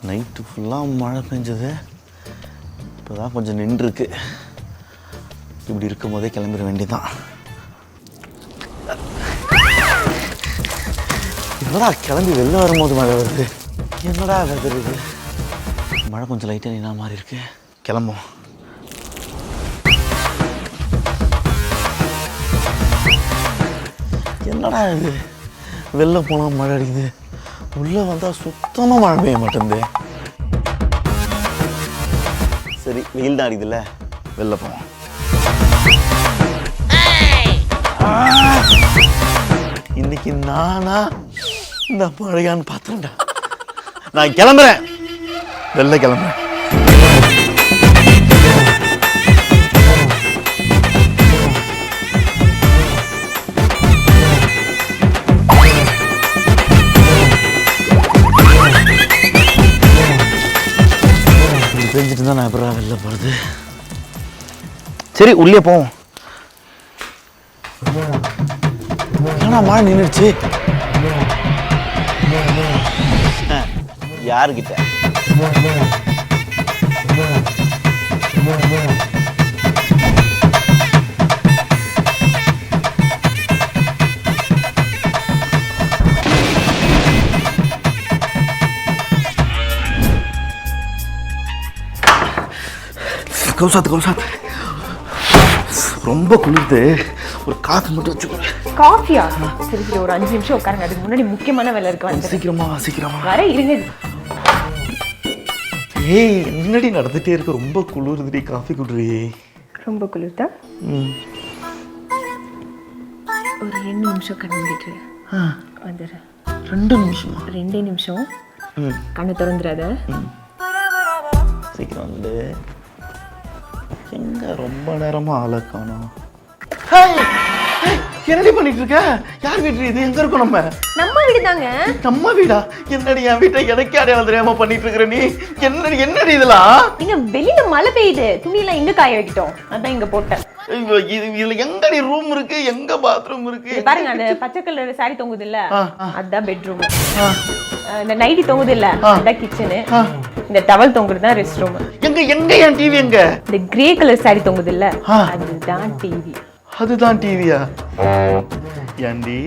Night ஃபுல்லாக மழை பெஞ்சது, இப்போ தான் கொஞ்சம் நின்றுருக்கு. இப்படி இருக்கும் போதே கிளம்பிட வேண்டியதான். என்னடா கிளம்பி வெளில வரும்போது மழை வருது, என்னடா வெதர் இது? மழை கொஞ்சம் லைட்டாக நின்னா மாதிரி இருக்கு. கிளம்பும். என்னடா இது, வெளில போனால் மழை அடிக்குது, உள்ளே வந்தால் சுத்தமாக மழை பெய்ய மாட்டேங்குது. சரி, வெயில் தான் அடிக்குதுல்ல, வெளில போவோம். இன்னைக்கு நானா இந்த மழையான்னு பார்த்துருண்டா. நான் கிளம்புறேன், வெளில கிளம்புறேன். பெஞ்சிட்டு தான் நான் எப்படா வெளில போகிறது? சரி, உள்ளே போவோம். ஏன்னா மழை நின்றுடுச்சு. யாருக்கிட்ட? கௌசாத் ரொம்ப குளிர்து, ஒரு காஃபி மட்டும் வச்சுக்கோ. காஃபியா? சரி சரி, ஒரு 5 நிமிஷம் உட்காருங்க, அதுக்கு முன்னாடி முக்கியமான வேலை இருக்கு. வந்து சீக்கிரமா வர இருங்க. ஏய், முன்னாடி நடந்துட்டே இருக்க, ரொம்ப குளிர்துடி, காஃபி குடுறி. ரொம்ப குளிர்தா? ஒரு 2 நிமிஷம் கண்ணு மூடிட்டு வந்துடுறேன். 2 நிமிஷமா? 2 நிமிஷம். கண்ணை திறந்துடாத. சீக்கிரம் வந்து. எங்க ரொம்ப நேரமா ஆளை காணோம். என்னடி பண்ணிட்டு இருக்க? யார் வீட்டு இது? எங்க இருக்கோம்? நம்ம வீடு தாங்க. நம்ம வீடா? என்னடி என் வீட்டை எனக்கு அடையாளம் தெரியாம பண்ணிட்டு இருக்கிற நீ? என்னடி இதெல்லாம்? இங்க வெளியில மழை பெய்யுது, துணியெல்லாம் இங்க காய வைக்கிட்டோம், அதான் இங்க போட்டேன். இதுல எங்கடி ரூம் இருக்கு, எங்க பாத்ரூம் இருக்கு? பாருங்க, அந்த பச்சை கலர் சாரி தொங்குது இல்ல, அதுதான் பெட்ரூம். இந்த நைட்டி தொங்குது இல்ல, அதுதான் கிச்சனு. இந்த டவல் தொங்குறது தான் ரெஸ்ட் ரூம். எங்க என் டிவி எங்க? இந்த கிரே கலர் சாரி தொங்குது இல்ல, அதுதான் டிவி. அதுதான் டிவியா? ஏண்டி,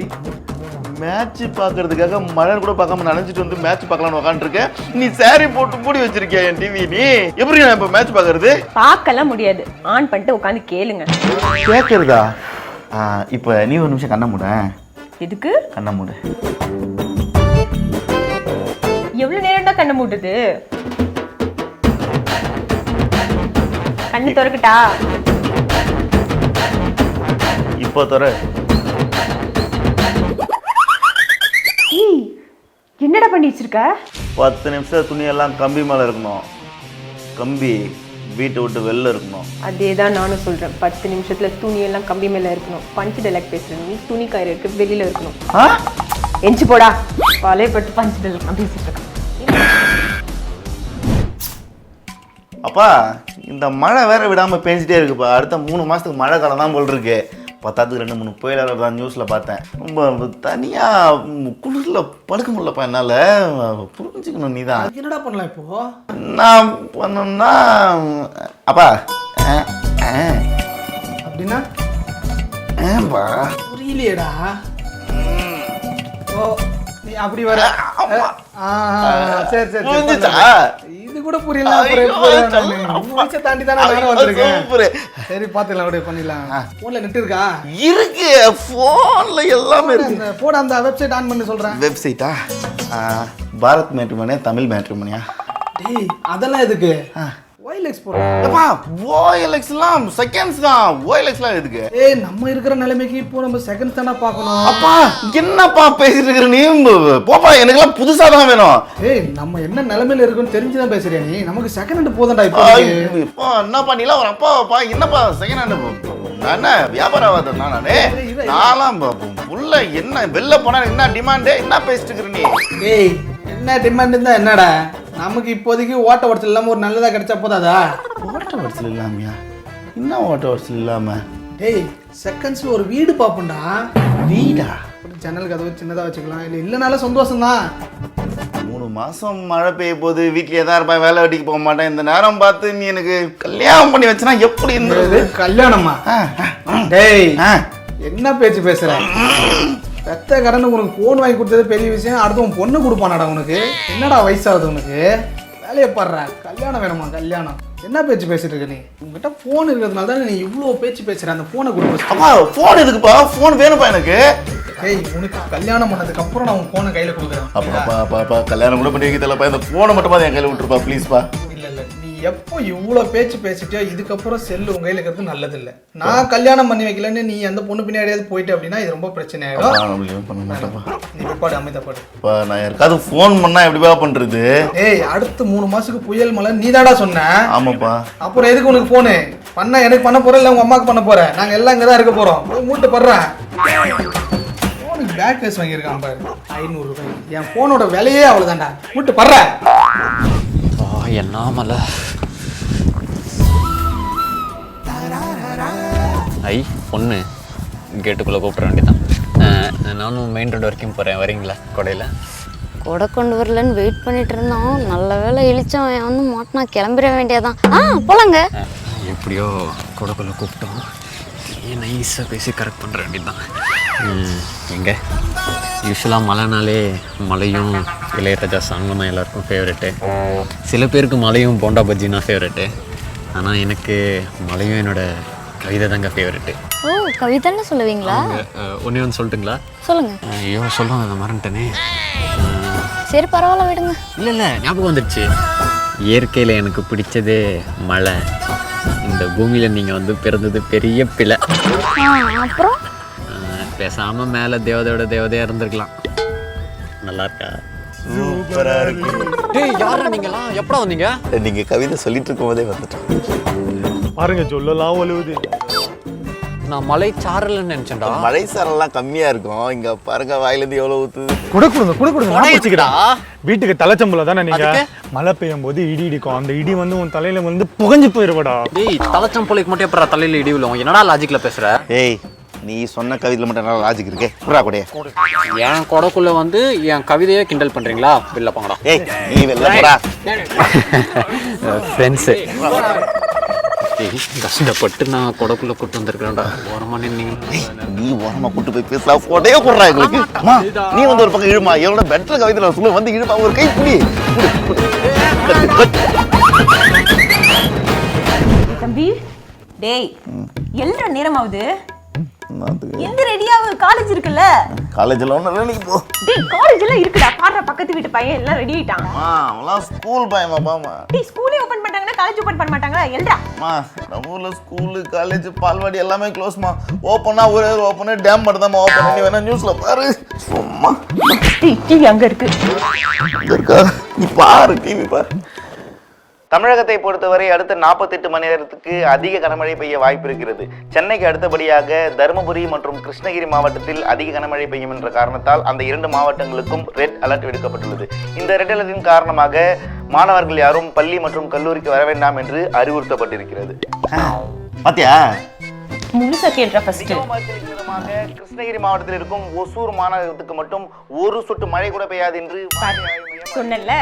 மேட்ச் பாக்குறதுக்காக மழை கூட பார்க்காம நினைச்சிட்டு வந்து மேட்ச் பார்க்கலாம்னு உட்காந்துருக்க, நீ சாரி போட்டு மூடி வச்சிருக்கியா என் டிவி? நீ எப்படி நான் இப்ப மேட்ச் பாக்குறது? பார்க்கலாம் முடியாது, ஆன் பண்ணிட்டு உட்காந்து கேளுங்க. கேக்குறதா? இப்ப நீ ஒரு நிமிஷம் கண்ண மூட. எதுக்கு கண்ண மூட? எவ்வளவு நேரம் தான் கண்ண மூடுது? கண்ணு திறக்கட்டா? இப்போ தர. என்னடா பண்ணி வச்சிருக்க? 10 நிமிஷம் துணியெல்லாம் கம்பி மேல இருக்கணும். கம்பி வீட்டை விட்டு வெளில இருக்கணும். அதேதான் நானும் சொல்றேன், 10 நிமிஷத்துல துணியெல்லாம் கம்பி மேல இருக்கணும். பஞ்சு டைலாக் பேசுறேன், நீ துணி காய இருக்கு வெளியில இருக்கணும். எஞ்சி போடா, பழையப்பட்டு பஞ்சு டைலாக் பேசிட்டு இருக்க. அப்பா, இந்த மழை வேற விடாம பேஞ்சிட்டே இருக்குப்பா. அடுத்த 3 மாசத்துக்கு மழை காலம் தான் போல் இருக்கு. 10க்கு 2-3 புயல் தான் நியூஸ்ல பார்த்தேன். ரொம்ப தனியா குளிர்ல படுக்க முடியலப்பா என்னால. புரிஞ்சுக்கணும் நீதான். என்னடா பண்ணலாம் இப்போ? நான் பண்ணணும்னா அப்பா அப்படின்னா ஏன்பா புரியலையேடா. ஓ, நீ அப்படி வர. சரி சரி புரிஞ்சுச்சா? இது கூட புரியல. தாண்டி தானே நானும் வந்திருக்கேன். சரி, பாத்துக்கலாம், அப்படியே பண்ணிடலாம். போன்ல நெட் இருக்கா? இருக்கு, போன்ல எல்லாமே இருக்கு. போட அந்த வெப்சைட் ஆன் பண்ணி சொல்றேன். வெப்சைட்டா? பாரத் மேட்ரிமோனியா, தமிழ் மேட்ரிமோனியா? டேய், அதெல்லாம் எதுக்கு? OLX போறோம். அப்பா, OLX எல்லாம் செகண்ட்ஸ் தான். OLX எல்லாம் எதுக்கு? ஏய், நம்ம இருக்கிற நிலைமைக்கு இப்போ நம்ம செகண்ட்ஸ் தான பார்க்கணும். அப்பா, என்னப்பா பேசிட்டு இருக்கற நீ? போப்பா, எனக்குலாம் புதுசா தான் வேணும். ஏய், நம்ம என்ன நிலைமையில இருக்குன்னு தெரிஞ்சு தான் பேசுறியா நீ? நமக்கு செகண்ட் ஹேண்ட் போதண்டா இப்போ. இப்போ என்னப்பா நீ எல்லாம் ஒரு அப்பாப்பா, என்னப்பா செகண்ட் ஹேண்ட்? நான் வியாபாரவாதம் நானே. நான்லாம் உள்ள என்ன வெளில போனா என்ன டிமாண்ட்? என்ன பேசிட்டு இருக்கற நீ? ஏய், என்ன டிமாண்ட் இருந்தா என்னடா? நமக்கு இப்போதைக்கு ஓட்ட உடச்சல் இல்லாம ஒரு நல்லதா கிடைச்சா போதாதா? ஓட்ட உடச்சல் இல்லாமையா? என்ன ஓட்ட உடச்சல் இல்லாம? டேய், செகண்ட்ஸ்ல ஒரு வீடு பாப்போம்டா. வீடா? ஜன்னல் கதவு சின்னதா வச்சுக்கலாம். இல்ல இல்லனால சந்தோஷம் தான். 3 மாசம் மழை பெய்ய போது வீட்லயே தான் இருப்பேன், வேலை வெட்டிக்கு போக மாட்டேன். இந்த நேரம் பார்த்து நீ எனக்கு கல்யாணம் பண்ணி வச்சனா எப்படி இருந்தது? கல்யாணமா? டேய் என்ன பேச்சு பேசுற? பெத்த கடன் உனக்கு போன் வாங்கி கொடுத்தது பெரிய விஷயம், அடுத்து உன் பொண்ணு கொடுப்பானாடா உனக்கு? என்னடா வயசாகுது உனக்கு? வேலையை பாடுற, கல்யாணம் வேணுமா? கல்யாணம் என்ன பேச்சு பேசிட்டு இருக்க நீ? உங்ககிட்ட போன் இருக்கிறதுனால தான் நீ இவ்வளோ பேச்சு பேசுற. அந்த போனை கொடுப்பா. அப்பா போன் எதுக்குப்பா? போன் வேணும்ப்பா எனக்கு. ஏய் உனக்கு கல்யாணம் பண்ணதுக்கு அப்புறம் நான் உன் போனை கையில கொடுக்குறேன். அப்பா கல்யாணம் கூட பண்ணி வைக்கிறதுலப்பா, இந்த போனை மட்டும் என் கையில விட்டுருப்பா ப்ளீஸ்ப்பா. இல்ல நீ எப்போ இவ்வளோ பேச்சு பேசிட்டியோ இதுக்கப்புறம் செல்லு உங்க கையில இருக்கிறது நல்லது இல்லை. நான் கல்யாணம் பண்ணி வைக்கலன்னு நீ அந்த பொண்ணு பின்னாடியாவது போயிட்டு அப்படின்னா இது ரொம்ப பிரச்சனை ஆயிடும். பண்ண மாட்டேன்ப்பா. நீ பாடு அமைதிப்பாடு. நான் யாருக்காவது ஃபோன் பண்ணா எப்படிப்பா பண்றது? ஏய் அடுத்து 3 மாசத்துக்கு புயல் மழை நீ தாடா சொன்ன. ஆமாப்பா. அப்புறம் எதுக்கு உனக்கு போனு பண்ண? எனக்கு பண்ண போற இல்ல உங்க அம்மாக்கு பண்ண போற? நாங்க எல்லாம் இங்கதான் இருக்க போறோம். போய் மூட்டு படுறேன். போனுக்கு பேக் கேஸ் வாங்கியிருக்கான் பாரு 500 ரூபாய். என் போனோட விலையே அவ்வளவுதான்டா. மூட்டு படுறேன். என்ன மலை ஐ பொண்ணு கேட்டுக்குள்ளே கூப்பிட வேண்டியதான். நானும் மெயின் ரோடு வரைக்கும் போகிறேன், வரீங்களா? கொடையில் கொடை கொண்டு வரலன்னு வெயிட் பண்ணிட்டு இருந்தோம். நல்ல வேலை இழிச்சோம் வந்து மாட்டினா கிளம்பிட வேண்டியதான். போலாங்க. எப்படியோ கொடைக்குள்ளே கூப்பிட்டோம், நைஸாக பேசி கரெக்ட் பண்ணுற வேண்டியதுதான். எங்கே யூஸ்வலாக மழைனாலே மலையும் இளையராஜா சாங்கும் தான் எல்லாருக்கும் ஃபேவரெட்டு. சில பேருக்கு மலையும் போண்டா பஜ்ஜினா ஃபேவரெட்டு. ஆனால் எனக்கு மலையும் என்னோடய கவிதை தாங்க ஃபேவரெட்டு. ஓ கவிதைன்னு சொல்லுவீங்களா? ஒன்று சொல்லட்டுங்களா? சொல்லுங்க. ஐயோ சொல்லுவாங்க, அதை மறந்துட்டேனே. சரி பரவாயில்ல விடுங்க. இல்லை ஞாபகம் வந்துடுச்சு. இயற்கையில் எனக்கு பிடிச்சதே மழை. இந்த பூமியில் நீங்கள் வந்து பிறந்தது பெரிய பிழை. அப்புறம் பேசாமல் மேலே தேவதையோட தேவதையாக இருந்திருக்கலாம். நல்லா இருக்கா? சூப்பரா இருக்கு. டேய் யாரா நீங்களா? எப்படா வந்தீங்க? நீங்க கவிதை சொல்லிட்டு இருக்கும் போதே வந்துட்டோம். பாருங்க சொல்லலாம் ஒழுகுது. நான் மலை சாரலன்னு நினைச்சேன்டா. மழை சாரெல்லாம் கம்மியா இருக்கும். இங்க பாருங்க வாயிலிருந்து எவ்வளவு ஊத்துது. கொடுக்குறா வீட்டுக்கு தலைச்சம்பளம் தானே நீங்க? மழை பெய்யும் போது இடி இடிக்கும், அந்த இடி வந்து உன் தலையில வந்து புகஞ்சு போயிருவடா. டேய் தலைச்சம்பளைக்கு மட்டும் எப்படா தலையில இடி விழும்? என்னடா லாஜிக்ல பேசுற? ஏய் நீ சொன்ன கவிதையில மட்டும் நல்லா லாஜிக் இருக்கே. புறா கூடயே என் கொடைக்குள்ள வந்து என் கவிதையை கிண்டல் பண்றீங்களா? வெளில போங்கடா. ஏய் நீ வெளில போடா. ஃப்ரெண்ட்ஸ் கஷ்டப்பட்டு நான் கொடைக்குள்ள கூட்டு வந்திருக்கேன்டா. ஓரமா நின்னீங்க. நீ ஓரமா கூட்டு போய் பேசலாம். போட்டே போடுறா எங்களுக்கு. அம்மா நீ வந்து ஒரு பக்கம் இழுமா. எவ்வளோ பெட்டர் கவிதை சொல்ல வந்து இழுமா. ஒரு கை புடி. தம்பி டேய் எல்ற நேரமாவது எந்த ரெடியாவு? காலேஜ் இருக்குல்ல? காலேஜ்ல ஒண்ணு நீ போ. டேய் காலேஜ்ல இருக்குடா. பாற பக்கத்து வீட்டு பையன் எல்லாம் ரெடி ஆயிட்டான். அவலாம் ஸ்கூல் பையமா பாமா. டேய் ஸ்கூலே ஓபன் பண்ணிட்டாங்கன்னா காலேஜ் ஓபன் பண்ண மாட்டாங்களா? எல்டா நம்ம ஊர்ல ஸ்கூல் காலேஜ் பால்வாடி எல்லாமே க்ளோஸ்மா. ஓப்பனா ஒரே ஓப்பனா டேம் மட்டும் தான் ஓப்பன். நீ வேணா நியூஸ்ல பாரு. சும்மா டிவி அங்க இருக்கு. இருக்கா? நீ பாரு, டிவி பாரு. தமிழகத்தை பொறுத்தவரை அடுத்த 48 மணி நேரத்துக்கு அதிக கனமழை பெய்ய வாய்ப்பு இருக்கிறது. சென்னைக்கு அடுத்தபடியாக தருமபுரி மற்றும் கிருஷ்ணகிரி மாவட்டத்தில் அதிக கனமழை பெய்யும் என்ற காரணத்தால் அந்த 2 மாவட்டங்களுக்கும் ரெட் அலர்ட் விடுக்கப்பட்டுள்ளது. இந்த ரெட் அலர்ட்டின் காரணமாக மாணவர்கள் யாரும் பள்ளி மற்றும் கல்லூரிக்கு வர வேண்டாம் என்று அறிவுறுத்தப்பட்டிருக்கிறது. பாத்தியா? முழுசா கேட்ற ஃபர்ஸ்ட். கிருஷ்ணகிரி மாவட்டத்தில் இருக்கும் ஒசூர் மாநகரத்துக்கு மட்டும் ஒரு சொட்டு மழை கூட பெய்யாது என்று சொன்னேன்ல.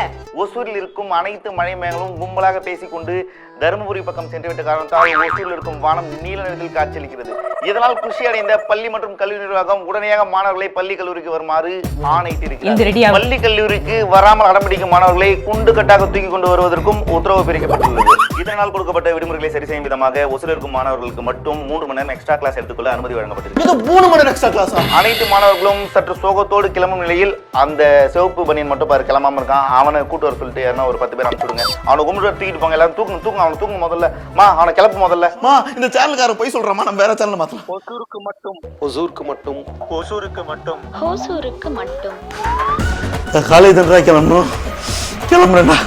ஒசூரில் இருக்கும் அனைத்து மழை மேகங்களும் கும்பலாக பேசிக்கொண்டு தருமபுரி பக்கம் சென்றுவிட்ட காரணத்தால் ஒசூரில் இருக்கும் வானம் நீல நிறத்தில் காட்சியளிக்கிறது. இதனால் குஷி அடைந்த பள்ளி மற்றும் கல்லூரி நிர்வாகம் உடனடியாக மாணவர்களை பள்ளி கல்லூரிக்கு வருமாறு ஆணையிட்டிருக்கிறது. பள்ளி கல்லூரிக்கு வராமல் அடம்பிடிக்கும் மாணவர்களை குண்டு கட்டாக தூக்கி கொண்டு வருவதற்கும் உத்தரவு பிறப்பிக்கப்பட்டுள்ளது. இதனால் கொடுக்கப்பட்ட விடுமுறைகளை சரி செய்யும் விதமாக ஒசூரில் இருக்கும் மாணவர்களுக்கு மட்டும் 3 மணி நேரம் எக்ஸ்ட்ரா கிளாஸ் எடுத்துக்கொள்ள அனுமதி வழங்கப்பட்டிருக்கு. 3 மணி நேரம் எக்ஸ்ட்ரா கிளாஸ். அனைத்து மாணவர்களும் சற்று சோகத்தோடு கிளம்பும் நிலையில் அந்த சிவப்பு பனியன் மட்டும் பாரு கிளம்பாம இருக்கான். அவனை கூட்டு வர சொல்லிட்டு யாருன்னா ஒரு 10 பேர் அனுப்பிச்சுடுங்க. அவனை கும்பிட்டு தூக்கிட்டு போங்க. எல்லாரும் தூக்குங்க. அவனை தூங்க முதல்ல. அவனை கிளப்பு முதல்ல. இந்த சேனலுக்கார போய் சொல்றமா, நம்ம வேற சேனல் மாத்தலாம். ஒசூருக்கு மட்டும் காலேஜ் கிளம்பணும். கிளம்புறேன்டா.